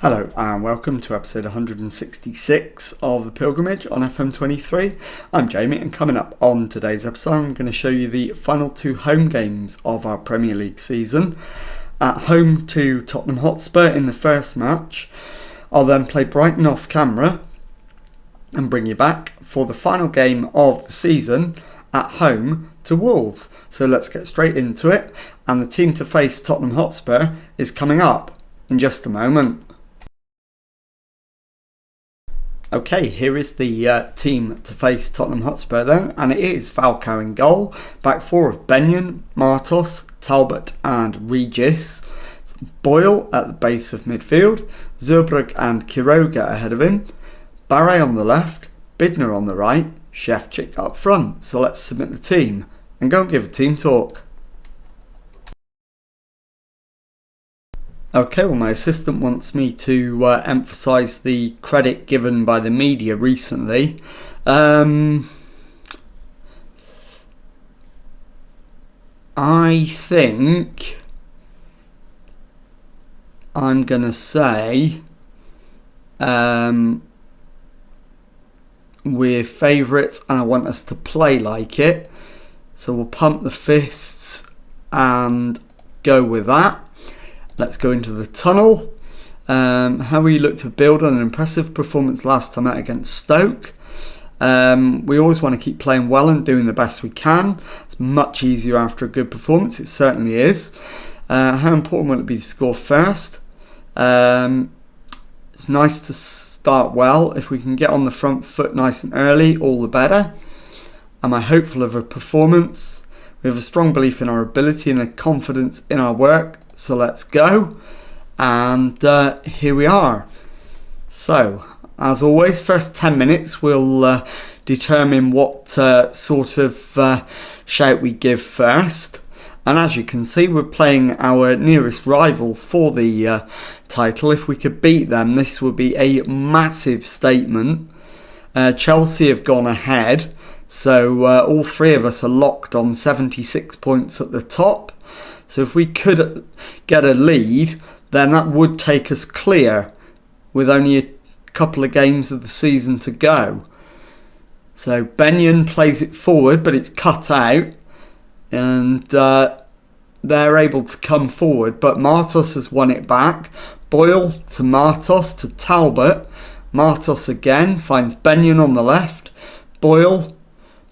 Hello and welcome to episode 166 of The Pilgrimage on FM23. I'm Jamie, and coming up on today's episode I'm going to show you the final two home games of our Premier League season. At home to Tottenham Hotspur in the first match, I'll then play Brighton off camera and bring you back for the final game of the season at home to Wolves. So let's get straight into it, and the team to face Tottenham Hotspur is coming up in just a moment. Okay, here is the team to face Tottenham Hotspur then, and it is Falcao in goal, back four of Benyon, Martos, Talbot and Regis, Boyle at the base of midfield, Zurbrugg and Quiroga ahead of him, Barre on the left, Bidner on the right, Šefčík up front. So let's submit the team and go and give a team talk. Okay, well, my assistant wants me to emphasise the credit given by the media recently. I think I'm going to say we're favourites and I want us to play like it. So we'll pump the fists and go with that. Let's go into the tunnel. How we look to build on an impressive performance last time out against Stoke. We always want to keep playing well and doing the best we can. It's much easier after a good performance. It certainly is. How important will it be to score first? It's nice to start well. If we can get on the front foot nice and early, all the better. Am I hopeful of a performance? We have a strong belief in our ability and a confidence in our work. So let's go, and here we are. So, as always, first 10 minutes we'll determine what sort of shout we give first. And as you can see, we're playing our nearest rivals for the title. If we could beat them, this would be a massive statement. Chelsea have gone ahead, so all three of us are locked on 76 points at the top. So if we could get a lead, then that would take us clear with only a couple of games of the season to go. So Benyon plays it forward, but it's cut out, and they're able to come forward. But Martos has won it back. Boyle to Martos to Talbot. Martos again finds Benyon on the left. Boyle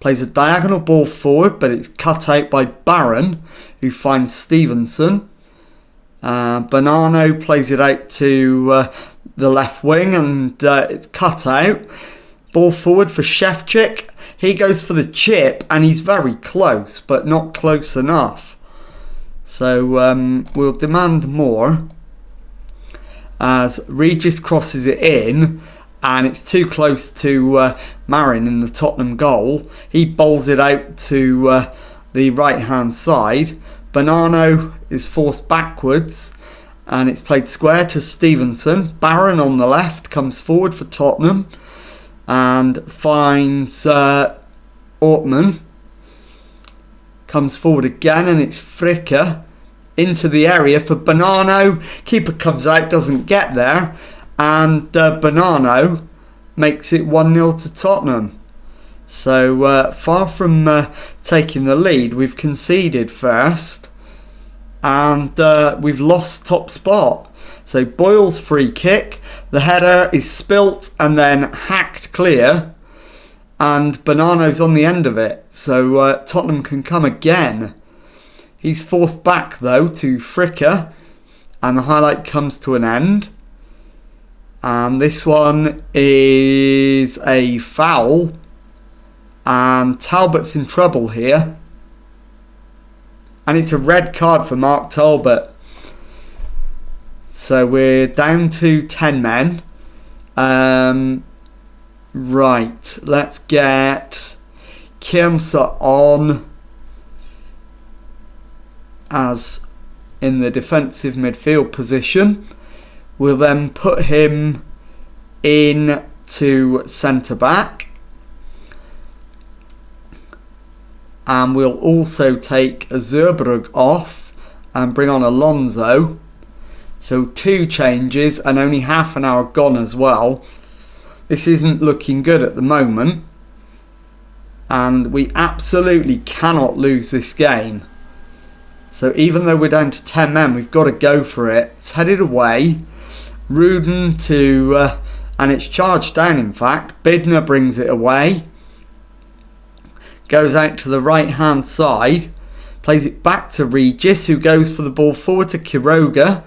plays a diagonal ball forward, but it's cut out by Barron, who finds Stevenson. Bonano plays it out to the left wing, and it's cut out. Ball forward for Šefčík. He goes for the chip, and he's very close, but not close enough. So we'll demand more. As Regis crosses it in, and it's too close to Marin in the Tottenham goal. He bowls it out to the right hand side. Bonano is forced backwards, and it's played square to Stevenson. Barron on the left comes forward for Tottenham and finds Ortman. Comes forward again, and it's Fricker into the area for Bonano. Keeper comes out, doesn't get there, and Bonano makes it 1-0 to Tottenham. So far from taking the lead, we've conceded first, and we've lost top spot. So Boyle's free kick, the header is spilt and then hacked clear, and Bonano's on the end of it. So Tottenham can come again. He's forced back though to Fricker, and the highlight comes to an end. And this one is a foul, and Talbot's in trouble here, and it's a red card for Mark Talbot. So we're down to 10 men. Right, let's get Kiemsa on as in the defensive midfield position. We'll then put him in to centre back, and we'll also take Zurbrugg off and bring on Alonso. So 2 changes and only half an hour gone as well. This isn't looking good at the moment. And we absolutely cannot lose this game. So even though we're down to 10 men, we've got to go for it. It's headed away. Rudin to... and it's charged down, in fact. Bidner brings it away. Goes out to the right-hand side. Plays it back to Regis, who goes for the ball forward to Quiroga.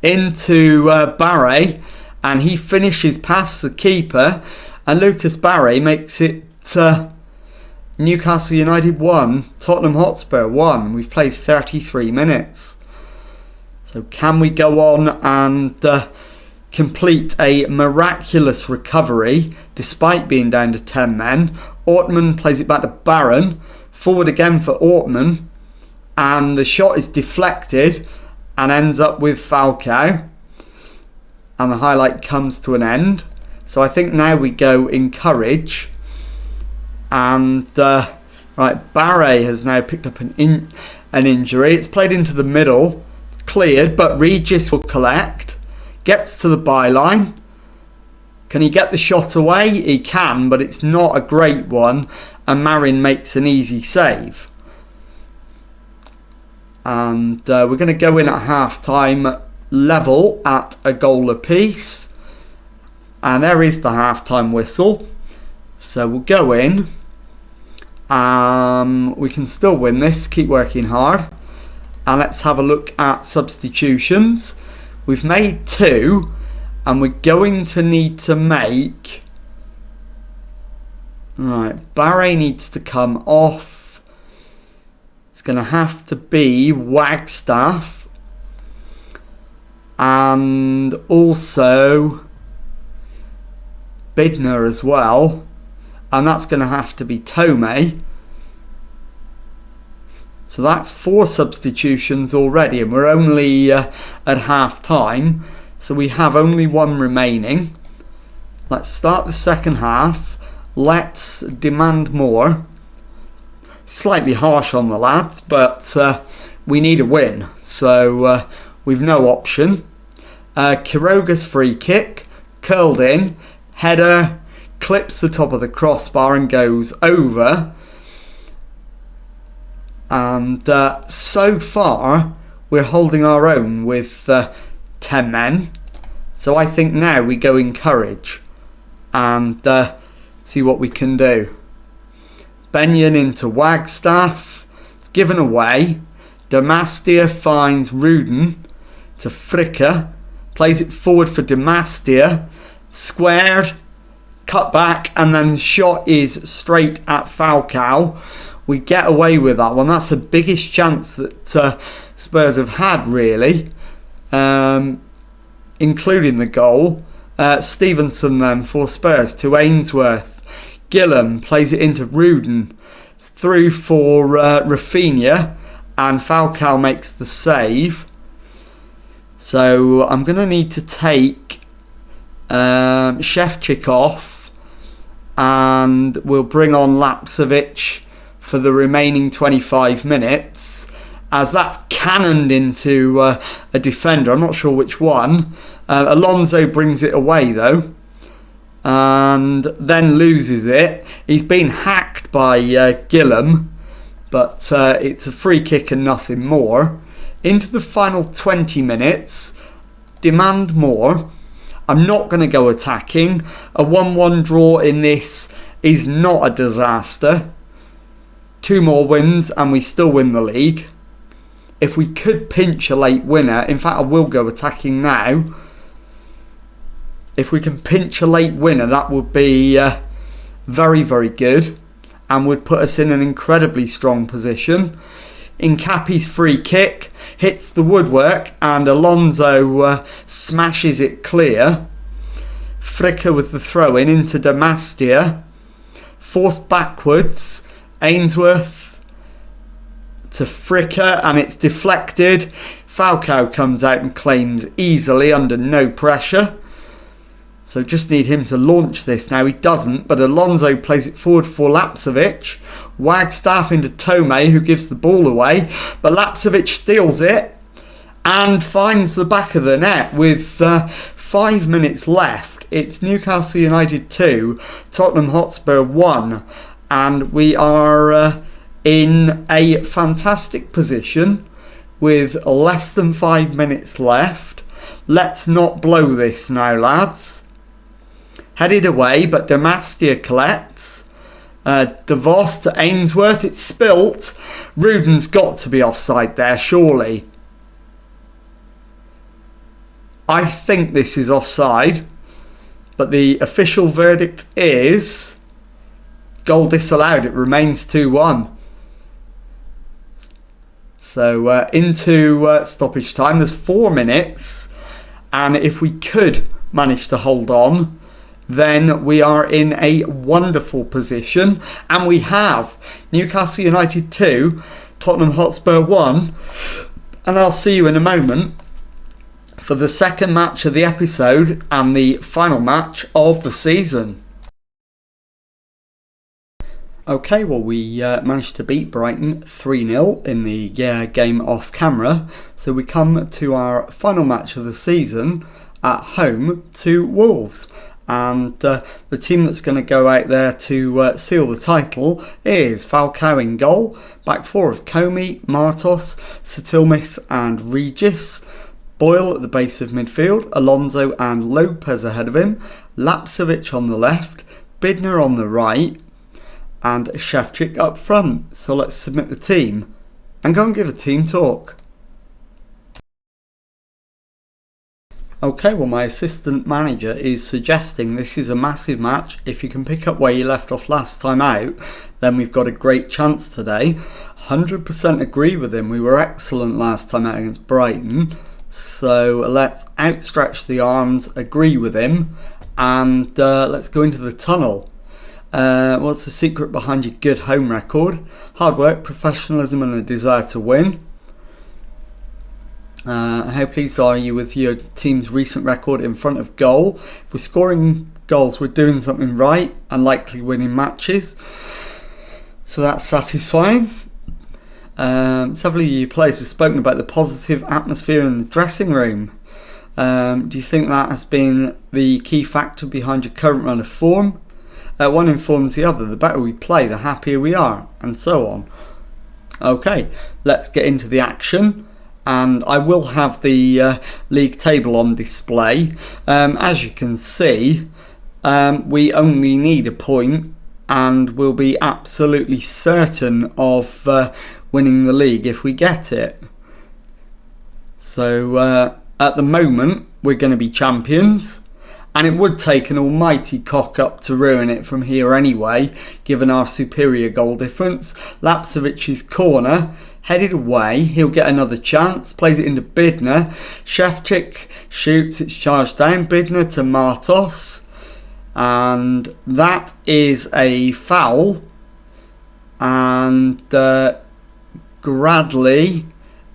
Into Barre. And he finishes past the keeper. And Lucas Barre makes it... Newcastle United 1, Tottenham Hotspur 1. We've played 33 minutes. So can we go on and complete a miraculous recovery despite being down to 10 men? Ortman plays it back to Barron. Forward again for Ortman. And the shot is deflected and ends up with Falcao. And the highlight comes to an end. So I think now we go encourage. And right, Barre has now picked up an injury. It's played into the middle. It's cleared, but Regis will collect. Gets to the byline. Can he get the shot away? He can, but it's not a great one. And Marin makes an easy save. And we're going to go in at half-time level at a goal apiece. And there is the half-time whistle. So we'll go in. We can still win this. Keep working hard. And let's have a look at substitutions. We've made 2. And we're going to need to make... Right, Barre needs to come off. It's going to have to be Wagstaff. And also Bidner as well. And that's going to have to be Tomei. So that's 4 substitutions already. And we're only at half time. So we have only 1 remaining. Let's start the second half. Let's demand more. Slightly harsh on the lads. But we need a win. So we've no option. Quiroga's free kick. Curled in. Header. Clips the top of the crossbar and goes over. And so far we're holding our own with 10 men. So I think now we go encourage and see what we can do. Benyon into Wagstaff. It's given away. Damastia finds Rudin to Fricker. Plays it forward for Damastia. Squared. Cut back, and then the shot is straight at Falcao. We get away with that one. That's the biggest chance that Spurs have had, really, including the goal. Stevenson then for Spurs to Ainsworth. Gillam plays it into Rudin. It's through for Rafinha, and Falcao makes the save. So I'm going to need to take Shevchik off. And we'll bring on Lapsevich for the remaining 25 minutes. As that's cannoned into a defender. I'm not sure which one. Alonso brings it away though. And then loses it. He's been hacked by Gillam. But it's a free kick and nothing more. Into the final 20 minutes. Demand more. I'm not going to go attacking. A 1-1 draw in this is not a disaster. 2 more wins and we still win the league. If we could pinch a late winner, in fact I will go attacking now. If we can pinch a late winner, that would be very, very good. And would put us in an incredibly strong position. Incapi's free kick hits the woodwork and Alonso smashes it clear. Fricker with the throw in into Damastia. Forced backwards. Ainsworth to Fricker and it's deflected. Falcao comes out and claims easily under no pressure. So just need him to launch this now. He doesn't, but Alonso plays it forward for Lapsevich. Wagstaff into Tomei, who gives the ball away. But Lapsevich steals it. and finds the back of the net with 5 minutes left. It's Newcastle United 2, Tottenham Hotspur 1, and we are in a fantastic position with less than 5 minutes left. Let's not blow this now, lads. Headed away, but Damastia collects. DeVos to Ainsworth. It's spilt. Ruden's got to be offside there, surely. I think this is offside, but the official verdict is goal disallowed. It remains 2-1. So into stoppage time. There's 4 minutes, and if we could manage to hold on, then we are in a wonderful position, and we have Newcastle United 2, Tottenham Hotspur 1, and I'll see you in a moment for the second match of the episode and the final match of the season. Okay, well, we managed to beat Brighton 3-0 in the game off camera, so we come to our final match of the season at home to Wolves. And the team that's going to go out there to seal the title is Falcao in goal, back four of Comey, Martos, Satilmis and Regis, Boyle at the base of midfield, Alonso and Lopez ahead of him, Lapsevich on the left, Bidner on the right, and Shevchik up front. So let's submit the team and go and give a team talk. Okay, well, my assistant manager is suggesting this is a massive match. If you can pick up where you left off last time out, then we've got a great chance today. 100% agree with him. We were excellent last time out against Brighton. So let's outstretch the arms, agree with him, and let's go into the tunnel. What's the secret behind your good home record? Hard work, professionalism and a desire to win. How pleased are you with your team's recent record in front of goal? If we're scoring goals, we're doing something right and likely winning matches. So that's satisfying. Several of you players have spoken about the positive atmosphere in the dressing room. Do you think that has been the key factor behind your current run of form? One informs the other. The better we play, the happier we are, and so on. Okay, let's get into the action. And I will have the league table on display. As you can see, we only need a point, and we'll be absolutely certain of winning the league if we get it. So at the moment, we're going to be champions. And it would take an almighty cock-up to ruin it from here anyway, given our superior goal difference. Lapsevich's corner, headed away. He'll get another chance, plays it into Bidner. Shevchik shoots, it's charged down. Bidner to Martos. And that is a foul. And Gradley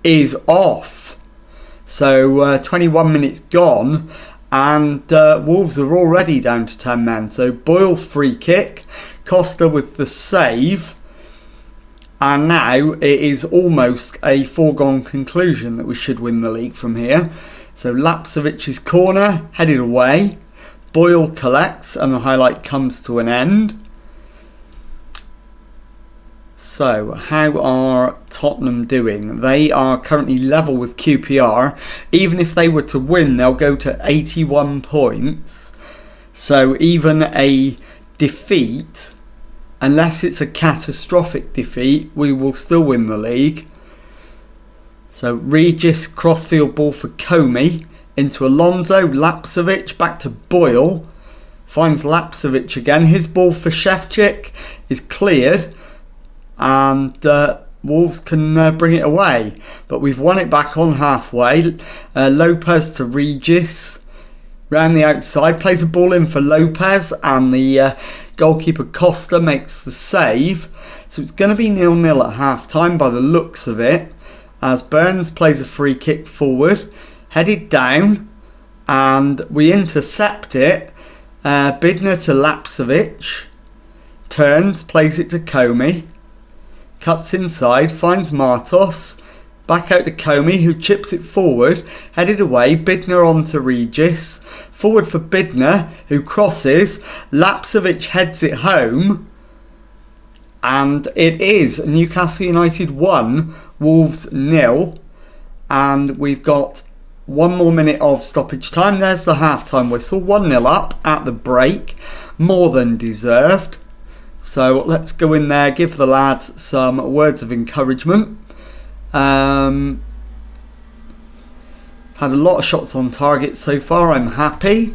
is off. So 21 minutes gone. And Wolves are already down to 10 men. So Boyle's free kick, Costa with the save, and now it is almost a foregone conclusion that we should win the league from here. So Lapsevich's corner, headed away, Boyle collects, and the highlight comes to an end. So, how are Tottenham doing? They are currently level with QPR. Even if they were to win, they'll go to 81 points. So, even a defeat, unless it's a catastrophic defeat, we will still win the league. So, Regis, crossfield ball for Comey, into Alonso, Lapsevich, back to Boyle. Finds Lapsevich again. His ball for Shevchik is cleared. And Wolves can bring it away. But we've won it back on halfway. Lopez to Regis. Round the outside. Plays the ball in for Lopez. And the goalkeeper Costa makes the save. So it's going to be 0-0 at half-time by the looks of it. As Burns plays a free kick forward. Headed down. And we intercept it. Bidner to Lapsevich. Turns. Plays it to Comey. Cuts inside, finds Martos, Back out to Comey, who chips it forward. Headed away. Bidner on to Regis. Forward for Bidner, who crosses. Lapsevich heads it home. And it is Newcastle United 1, Wolves 0. And we've got 1 more minute of stoppage time. There's the half-time whistle. 1-0 up at the break. More than deserved. So let's go in there, give the lads some words of encouragement. Had a lot of shots on target so far. I'm happy.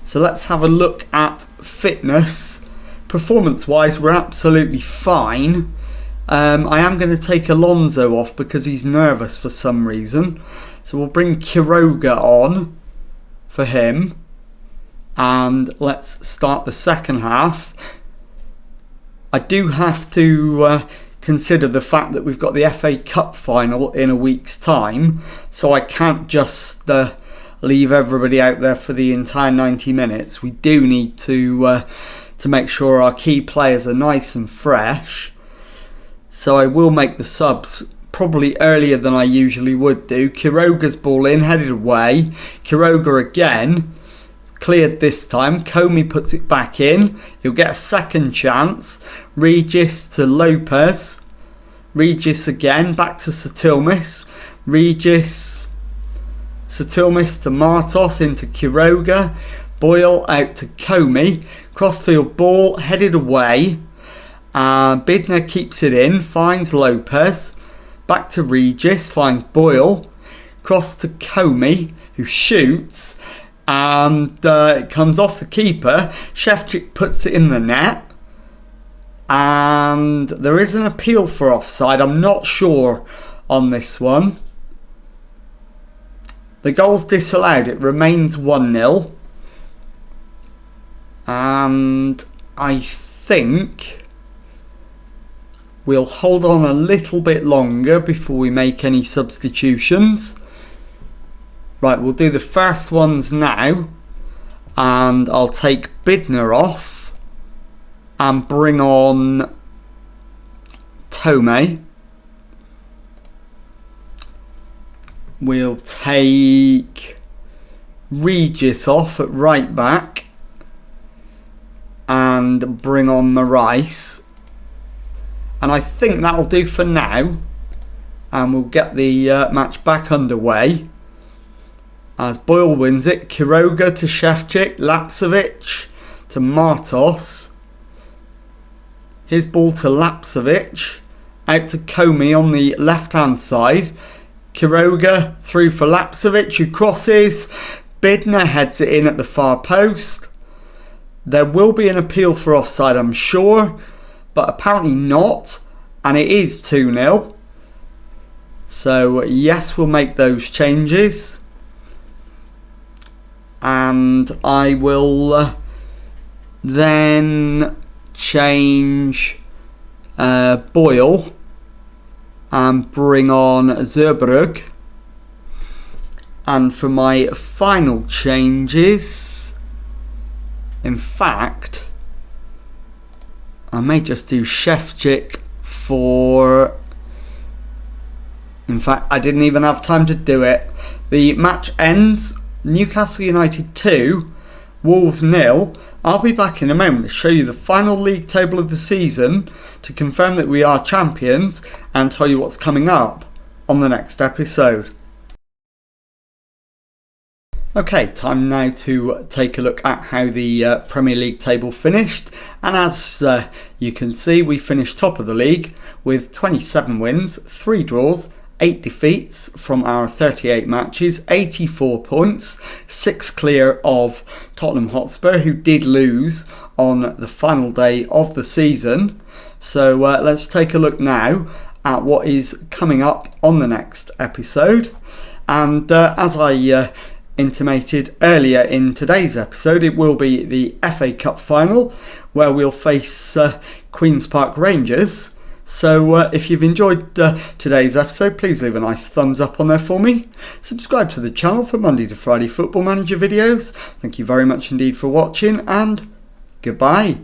So let's have a look at fitness. Performance-wise, we're absolutely fine. I am going to take Alonso off because he's nervous for some reason. So we'll bring Quiroga on for him. And let's start the second half. I do have to consider the fact that we've got the FA Cup final in a week's time. So I can't just leave everybody out there for the entire 90 minutes. We do need to make sure our key players are nice and fresh. So I will make the subs probably earlier than I usually would do. Quiroga's ball in, headed away. Quiroga again. Cleared this time. Comey puts it back in. He'll get a second chance. Regis to Lopez. Regis again. Back to Satilmis. Regis. Satilmis to Martos into Quiroga. Boyle out to Comey. Crossfield ball headed away. Bidner keeps it in. Finds Lopez. Back to Regis. Finds Boyle. Cross to Comey, who shoots. And it comes off the keeper. Shevchik puts it in the net. And there is an appeal for offside. I'm not sure on this one. The goal's disallowed. It remains 1-0. And I think we'll hold on a little bit longer before we make any substitutions. Right, we'll do the first ones now. And I'll take Bidner off. And bring on Tomei. We'll take Regis off at right back. And bring on Marais. And I think that'll do for now. And we'll get the match back underway. As Boyle wins it. Quiroga to Shevchik. Lapsevich to Martos. His ball to Lapsevich. Out to Comey on the left-hand side. Quiroga through for Lapsevich, who crosses. Bidner heads it in at the far post. There will be an appeal for offside, I'm sure. But apparently not. And it is 2-0. So yes, we'll make those changes. And I will then change Boyle and bring on Zerberg. And for my final changes, in fact, I may just do Shevchik for... In fact, I didn't even have time to do it. The match ends Newcastle United 2, Wolves 0. I'll be back in a moment to show you the final league table of the season, to confirm that we are champions, and tell you what's coming up on the next episode. Okay, time now to take a look at how the Premier League table finished. And as you can see, we finished top of the league with 27 wins, 3 draws, 8 defeats from our 38 matches, 84 points, 6 clear of Tottenham Hotspur, who did lose on the final day of the season. So let's take a look now at what is coming up on the next episode. And as I intimated earlier in today's episode, it will be the FA Cup final, where we'll face Queen's Park Rangers. So if you've enjoyed today's episode, please leave a nice thumbs up on there for me. Subscribe to the channel for Monday to Friday Football Manager videos. Thank you very much indeed for watching, and goodbye.